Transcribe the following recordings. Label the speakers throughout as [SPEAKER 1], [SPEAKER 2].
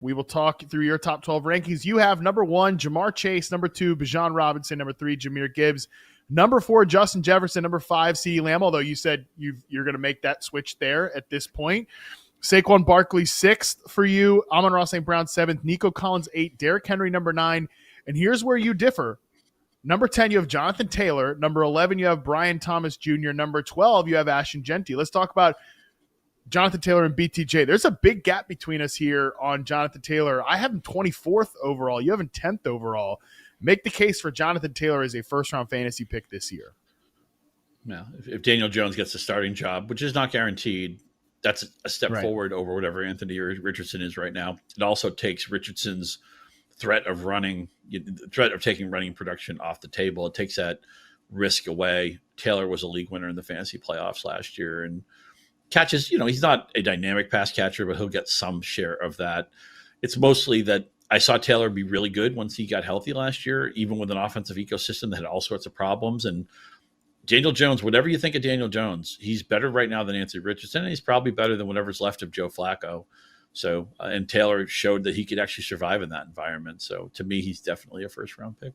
[SPEAKER 1] We will talk through your top 12 rankings. You have number 1, Jamar Chase. Number 2, Bijan Robinson. Number 3, Jahmyr Gibbs. Number 4, Justin Jefferson. Number 5, CeeDee Lamb, although you said you're going to make that switch there at this point. Saquon Barkley, 6th for you. Amon-Ra St. Brown, 7th. Nico Collins, 8th. Derrick Henry, number 9. And here's where you differ. Number 10, you have Jonathan Taylor. Number 11, you have Brian Thomas Jr. Number 12, you have Ashton Genty. Let's talk about Jonathan Taylor and BTJ. There's a big gap between us here on Jonathan Taylor. I have him 24th overall. You have him 10th overall. Make the case for Jonathan Taylor as a first-round fantasy pick this year.
[SPEAKER 2] Yeah, if Daniel Jones gets the starting job, which is not guaranteed, that's a step forward over whatever Anthony Richardson is right now. It also takes Richardson's threat of taking running production off the table. It takes that risk away. Taylor was a league winner in the fantasy playoffs last year and catches, he's not a dynamic pass catcher, but he'll get some share of that. It's mostly that I saw Taylor be really good once he got healthy last year, even with an offensive ecosystem that had all sorts of problems. And Daniel Jones, whatever you think of Daniel Jones, he's better right now than Anthony Richardson, and he's probably better than whatever's left of Joe Flacco. So, and Taylor showed that he could actually survive in that environment. So to me, he's definitely a first round pick.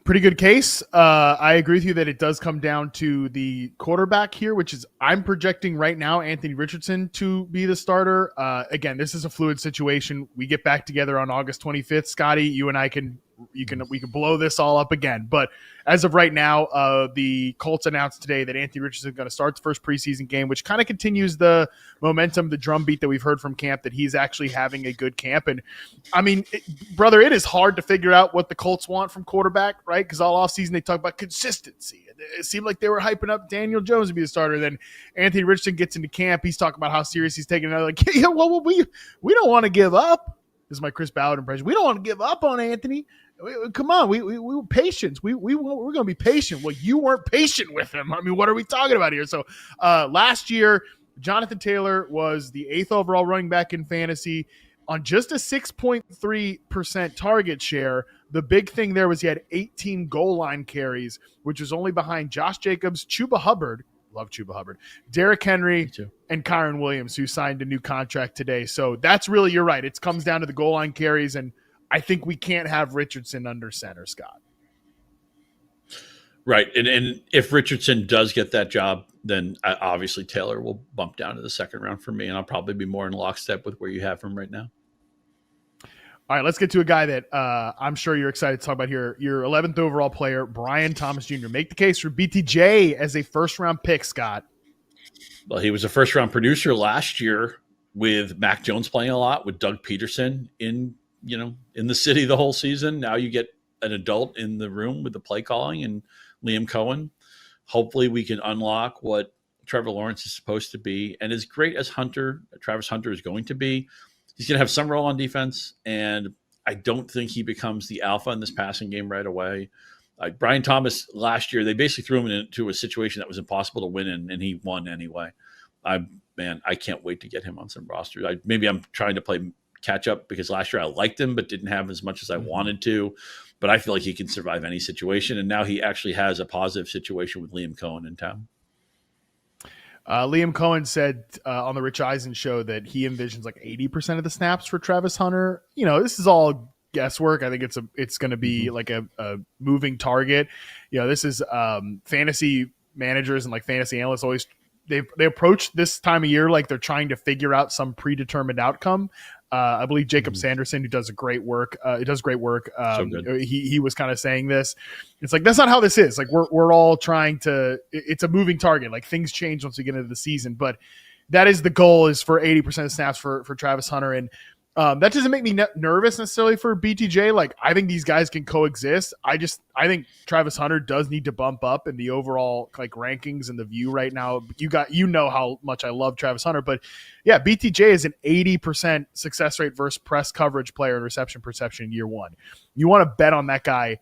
[SPEAKER 1] Pretty good case. I agree with you that it does come down to the quarterback here, which is I'm projecting right now Anthony Richardson to be the starter. Again, this is a fluid situation. We get back together on August 25th. Scotty, you and I we can blow this all up again. But as of right now, the Colts announced today that Anthony Richardson is going to start the first preseason game, which kind of continues the momentum, the drumbeat that we've heard from camp that he's actually having a good camp. And I mean, brother, it is hard to figure out what the Colts want from quarterback, right? Because all offseason they talk about consistency. It seemed like they were hyping up Daniel Jones to be the starter. Then Anthony Richardson gets into camp. He's talking about how serious he's taking it. Like, yeah, well, we don't want to give up. This is my Chris Ballard impression. We don't want to give up on Anthony. Come on, we were patient. we're going to be patient. Well, you weren't patient with him. I mean, what are we talking about here? So last year, Jonathan Taylor was the 8th overall running back in fantasy on just a 6.3% target share. The big thing there was he had 18 goal line carries, which was only behind Josh Jacobs, Chuba Hubbard. Love Chuba Hubbard, Derrick Henry, and Kyron Williams, who signed a new contract today. So that's really, you're right. It comes down to the goal line carries, and I think we can't have Richardson under center, Scott.
[SPEAKER 2] Right. And if Richardson does get that job, then obviously Taylor will bump down to the second round for me, and I'll probably be more in lockstep with where you have him right now.
[SPEAKER 1] All right, let's get to a guy that I'm sure you're excited to talk about here. Your 11th overall player, Brian Thomas Jr. Make the case for BTJ as a first-round pick, Scott.
[SPEAKER 2] Well, he was a first-round producer last year with Mac Jones playing a lot, with Doug Peterson in the city the whole season. Now you get an adult in the room with the play calling and Liam Cohen. Hopefully we can unlock what Trevor Lawrence is supposed to be. And as great as Travis Hunter is going to be, he's going to have some role on defense, and I don't think he becomes the alpha in this passing game right away. Brian Thomas last year, they basically threw him into a situation that was impossible to win in, and he won anyway. I can't wait to get him on some rosters. Maybe I'm trying to play catch up because last year I liked him but didn't have as much as I wanted to. But I feel like he can survive any situation, and now he actually has a positive situation with Liam Cohen in town.
[SPEAKER 1] Liam Cohen said on the Rich Eisen show that he envisions like 80% of the snaps for Travis Hunter. This is all guesswork. I think it's going to be like a moving target. This is fantasy managers and like fantasy analysts always they approach this time of year like they're trying to figure out some predetermined outcome. I believe Jacob Sanderson, who does great work. So good. He was kind of saying this. It's like, that's not how this is. Like we're all trying to, it's a moving target. Like things change once we get into the season, but that is the goal, is for 80% of snaps for Travis Hunter. And that doesn't make me nervous necessarily for BTJ. Like I think these guys can coexist. I think Travis Hunter does need to bump up in the overall like rankings and the view right now. You know how much I love Travis Hunter, but yeah, BTJ is an 80% success rate versus press coverage player in reception perception in year one. You want to bet on that guy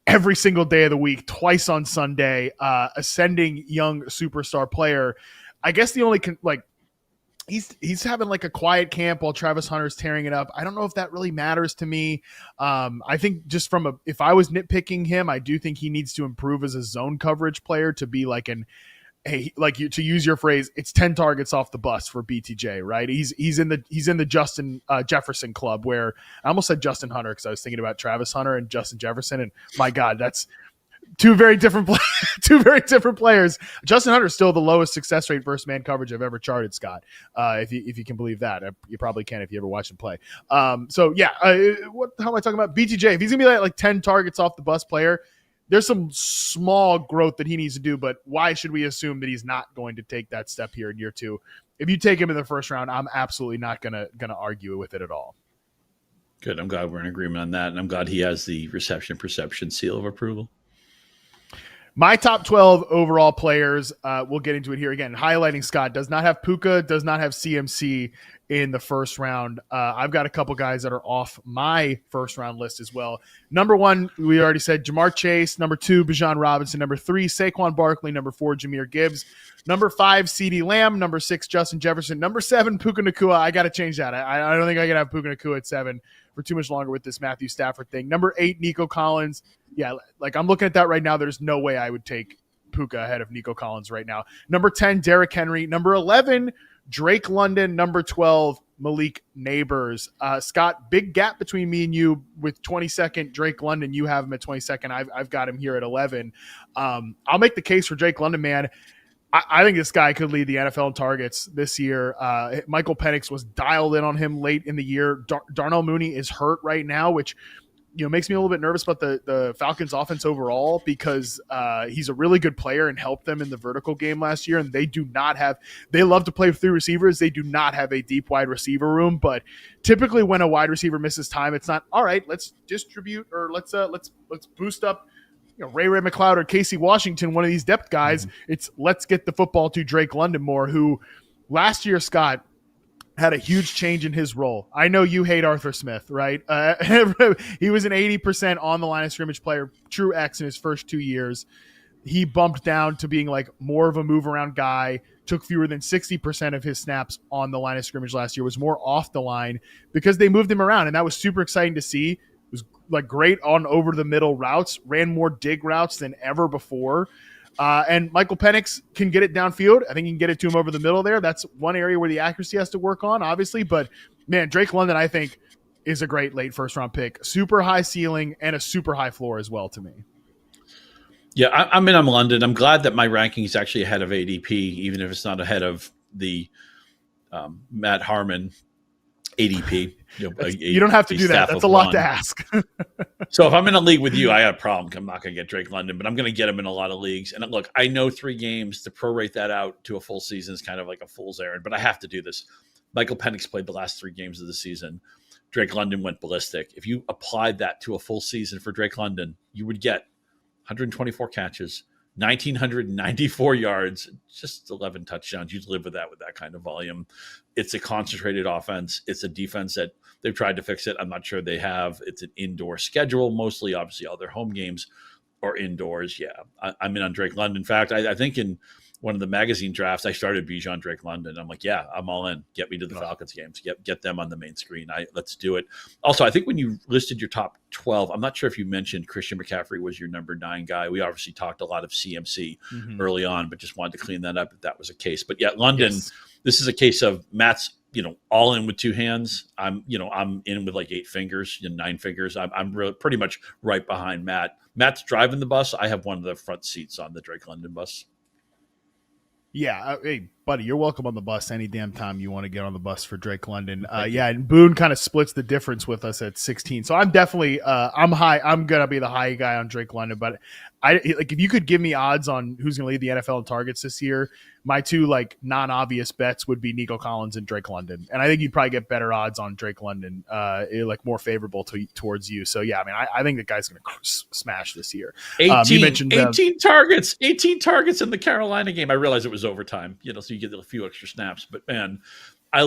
[SPEAKER 1] every single day of the week, twice on Sunday, ascending young superstar player. I guess the only he's having like a quiet camp while Travis Hunter's tearing it up. I don't know if that really matters to me. I think just if I was nitpicking him, I do think he needs to improve as a zone coverage player to be like an hey, like you, to use your phrase, it's 10 targets off the bus for BTJ, right? He's in the Justin Jefferson club, where I almost said Justin Hunter because I was thinking about Travis Hunter and Justin Jefferson, and my God, that's two very different players. Justin Hunter is still the lowest success rate versus man coverage I've ever charted, Scott. If you can believe that, you probably can if you ever watch him play. So yeah, what the hell am I talking about? BTJ, if he's gonna be like 10 targets off the bus player, there's some small growth that he needs to do, but why should we assume that he's not going to take that step here in year 2? If you take him in the first round, I'm absolutely not gonna argue with it at all.
[SPEAKER 2] Good. I'm glad we're in agreement on that, and I'm glad he has the reception perception seal of approval.
[SPEAKER 1] My top 12 overall players, we'll get into it here again. Highlighting Scott does not have Puka, does not have CMC in the first round. I've got a couple guys that are off my first round list as well. Number 1, we already said Jamar Chase. Number 2, Bijan Robinson. Number 3, Saquon Barkley. Number 4, Jahmyr Gibbs. Number 5, CeeDee Lamb. Number 6, Justin Jefferson. Number 7, Puka Nacua. I got to change that. I don't think I can have Puka Nacua at 7 for too much longer with this Matthew Stafford thing. Number 8, Nico Collins. Yeah, like I'm looking at that right now. There's no way I would take Puka ahead of Nico Collins right now. Number 10, Derrick Henry. Number 11, Drake London. Number 12, Malik Nabers. Scott, big gap between me and you with 22nd Drake London. You have him at 22nd. I've got him here at 11. I'll make the case for Drake London, man. I think this guy could lead the NFL in targets this year. Michael Penix was dialed in on him late in the year. Darnell Mooney is hurt right now, which makes me a little bit nervous about the Falcons offense overall, because he's a really good player and helped them in the vertical game last year. And they love to play with 3 receivers. They do not have a deep wide receiver room, but typically when a wide receiver misses time, it's not, all right, let's distribute, or let's boost up, Ray McLeod or Casey Washington, one of these depth guys. It's let's get the football to Drake London more, who last year, Scott, had a huge change in his role. I know you hate Arthur Smith, right? He was an 80% on the line of scrimmage player, true X in his first 2 years. He bumped down to being like more of a move around guy, took fewer than 60% of his snaps on the line of scrimmage last year, was more off the line because they moved him around. And that was super exciting to see. It was like great on over the middle routes, ran more dig routes than ever before. And Michael Penix can get it downfield. I think he can get it to him over the middle there. That's one area where the accuracy has to work on, obviously. But, man, Drake London, I think, is a great late first-round pick. Super high ceiling and a super high floor as well to me.
[SPEAKER 2] Yeah, I'm in on London. I'm glad that my ranking is actually ahead of ADP, even if it's not ahead of the Matt Harmon ADP.
[SPEAKER 1] You don't have to do that. That's a lot to ask.
[SPEAKER 2] So if I'm in a league with you, I got a problem. I'm not going to get Drake London, but I'm going to get him in a lot of leagues. And look, I know 3 games to prorate that out to a full season is kind of like a fool's errand, but I have to do this. Michael Penix played the last 3 games of the season. Drake London went ballistic. If you applied that to a full season for Drake London, you would get 124 catches, 1,994 yards, just 11 touchdowns. You'd live with that kind of volume. It's a concentrated offense. It's a defense that they've tried to fix it. I'm not sure they have. It's an indoor schedule, mostly. Obviously, all their home games are indoors. Yeah, I'm in on Drake London. In fact, I think in one of the magazine drafts, I started Bijan Drake London. I'm like, yeah, I'm all in. Get me to the Falcons games. Get them on the main screen. Let's do it. Also, I think when you listed your top 12, I'm not sure if you mentioned Christian McCaffrey was your number 9 guy. We obviously talked a lot of CMC early on, but just wanted to clean that up if that was a case. But yeah, London, This is a case of Matt's, all in with 2 hands. I'm in with like 8 fingers, 9 fingers. I'm really pretty much right behind Matt. Matt's driving the bus. I have one of the front seats on the Drake London bus.
[SPEAKER 1] Yeah. Hey, buddy, you're welcome on the bus any damn time you want to get on the bus for Drake London. And Boone kind of splits the difference with us at 16. So I'm definitely I'm high. I'm going to be the high guy on Drake London, but if you could give me odds on who's going to lead the NFL in targets this year, my 2 non-obvious bets would be Nico Collins and Drake London. And I think you'd probably get better odds on Drake London, more favorable towards you. So yeah, I mean, I think the guy's going to smash this year.
[SPEAKER 2] 18 targets in the Carolina game. I realized it was overtime, so you get a few extra snaps, but man, I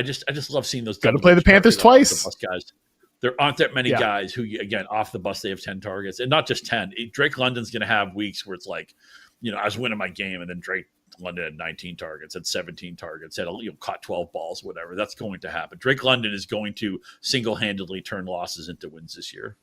[SPEAKER 2] just love seeing those.
[SPEAKER 1] Got to play the Panthers twice.
[SPEAKER 2] Guys. There aren't that many guys who, again, off the bus, they have 10 targets, and not just 10. Drake London's going to have weeks where it's like, I was winning my game, and then Drake London had 19 targets, had 17 targets, had caught 12 balls, whatever. That's going to happen. Drake London is going to single-handedly turn losses into wins this year.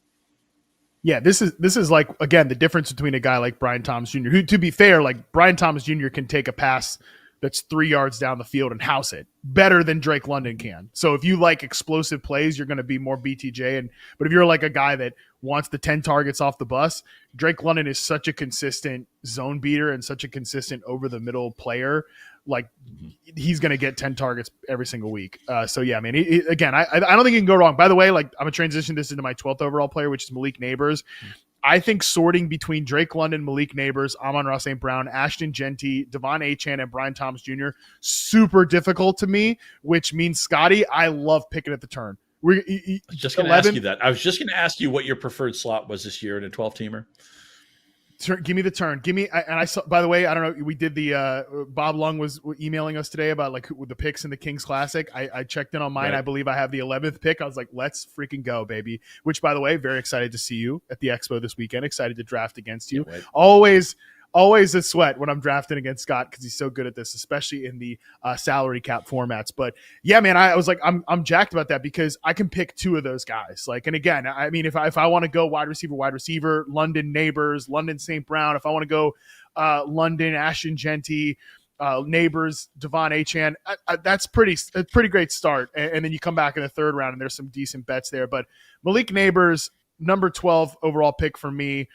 [SPEAKER 1] Yeah, this is like, again, the difference between a guy like Brian Thomas Jr., who, to be fair, like Brian Thomas Jr. can take a pass that's 3 yards down the field and house it better than Drake London can. So if you like explosive plays, you're going to be more BTJ. But if you're like a guy that wants the 10 targets off the bus, Drake London is such a consistent zone beater and such a consistent over the middle player. Like he's going to get 10 targets every single week. So yeah, man, again, I don't think you can go wrong. By the way, like I'm going to transition this into my 12th overall player, which is Malik Nabers. I think sorting between Drake London, Malik Nabers, Amon-Ra St. Brown, Ashton Genty, Devon Achane, and Brian Thomas Jr. super difficult to me, which means, Scotty, I love picking at the turn.
[SPEAKER 2] I was just going to ask you that. I was just going to ask you what your preferred slot was this year in a 12-teamer.
[SPEAKER 1] Give me the turn. Give me, and I saw, by the way, I don't know, we did the, Bob Lung was emailing us today about like the picks in the Kings Classic. I checked in on mine. Right. I believe I have the 11th pick. I was like, let's freaking go, baby. Which, by the way, very excited to see you at the Expo this weekend. Excited to draft against you. Always a sweat when I'm drafting against Scott because he's so good at this, especially in the salary cap formats. But yeah, man, I was like, I'm jacked about that because I can pick two of those guys. Like, and again, I mean, if I want to go wide receiver, London Nabers, London St. Brown. If I want to go London Ashton Genty, Nabers, Devon Achane, that's a pretty great start. And then you come back in the third round and there's some decent bets there. But Malik Nabers, number 12 overall pick for me.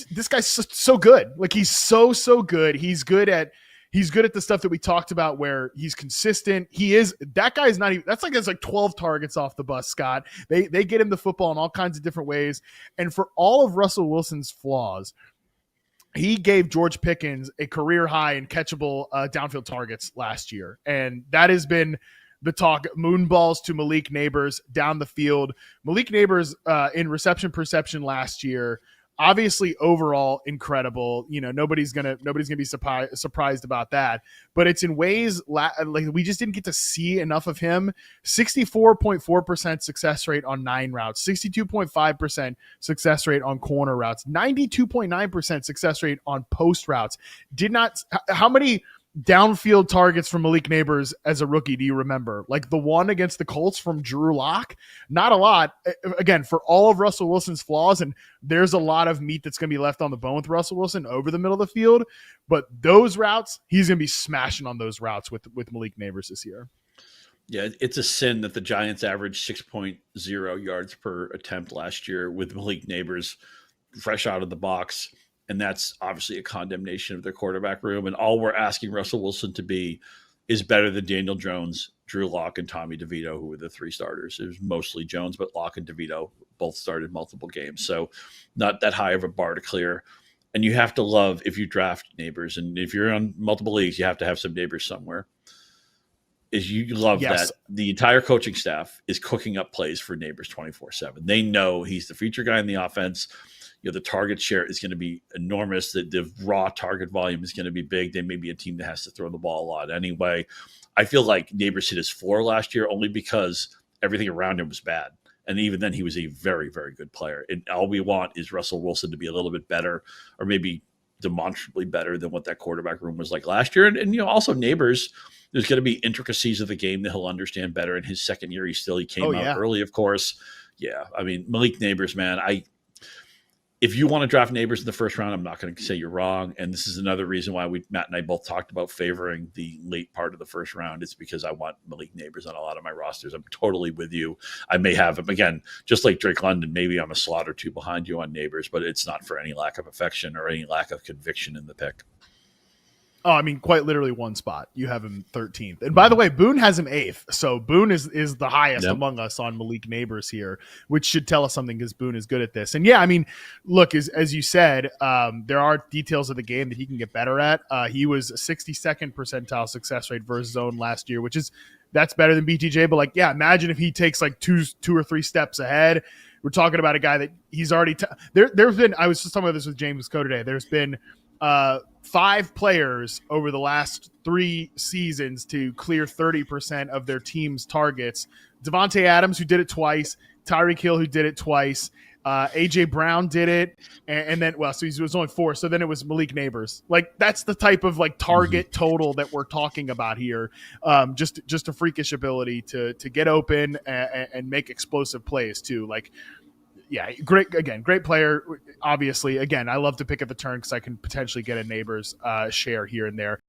[SPEAKER 1] This guy's so good. Like he's so good. He's good at the stuff that we talked about where he's consistent. That guy is not even, that's like 12 targets off the bus, Scott. They get him the football in all kinds of different ways. And for all of Russell Wilson's flaws, he gave George Pickens a career high in catchable downfield targets last year. And that has been the talk. Moon balls to Malik Nabers down the field. Malik Nabers in reception perception last year, obviously overall incredible. You know, nobody's gonna be surprised about that, but it's in ways like we just didn't get to see enough of him. 64.4% success rate on 9 routes, 62.5% success rate on corner routes, 92.9% success rate on post routes. How many downfield targets from Malik Nabers as a rookie do you remember? Like the one against the Colts from Drew Lock? Not a lot. Again, for all of Russell Wilson's flaws, and there's a lot of meat that's going to be left on the bone with Russell Wilson over the middle of the field, but those routes, he's going to be smashing on those routes with Malik Nabers this year.
[SPEAKER 2] Yeah, it's a sin that the Giants averaged 6.0 yards per attempt last year with Malik Nabers fresh out of the box. And that's obviously a condemnation of their quarterback room. And all we're asking Russell Wilson to be is better than Daniel Jones, Drew Lock, and Tommy DeVito, who were the 3 starters. It was mostly Jones, but Lock and DeVito both started multiple games. So not that high of a bar to clear. And you have to love if you draft Nabers. And if you're on multiple leagues, you have to have some Nabers somewhere. Is you love that the entire coaching staff is cooking up plays for Nabers 24/7. They know he's the feature guy in the offense. You know, the target share is going to be enormous. The raw target volume is going to be big. They may be a team that has to throw the ball a lot anyway. I feel like Nabers hit his floor last year only because everything around him was bad. And even then, he was a very, very good player. And all we want is Russell Wilson to be a little bit better, or maybe demonstrably better than what that quarterback room was like last year. And you know, also Nabers, there's going to be intricacies of the game that he'll understand better in his second year. He came out early, of course. Yeah, I mean, Malik Nabers, man, if you want to draft Nabers in the first round, I'm not going to say you're wrong. And this is another reason why Matt and I both talked about favoring the late part of the first round. It's because I want Malik Nabers on a lot of my rosters. I'm totally with you. I may have him again, just like Drake London. Maybe I'm a slot or two behind you on Nabers, but it's not for any lack of affection or any lack of conviction in the pick.
[SPEAKER 1] Oh, I mean, quite literally one spot. You have him 13th. And by the way, Boone has him 8th. So Boone is the highest among us on Malik Nabers here, which should tell us something because Boone is good at this. And yeah, I mean, look, as you said, there are details of the game that he can get better at. He was 62nd percentile success rate versus zone last year, that's better than BTJ. But like, yeah, imagine if he takes like two or three steps ahead. We're talking about a guy that he's already there's been, I was just talking about this with James Co today. There's been 5 players over the last 3 seasons to clear 30% of their team's targets. Devontae Adams, who did it twice, Tyreek Hill, who did it twice, AJ Brown did it, and then so he was only 4. So then it was Malik Nabers. Like that's the type of like target total that we're talking about here. Just a freakish ability to get open and make explosive plays too. Like yeah, great player. Obviously, again, I love to pick at the turn because I can potentially get a Nabers share here and there.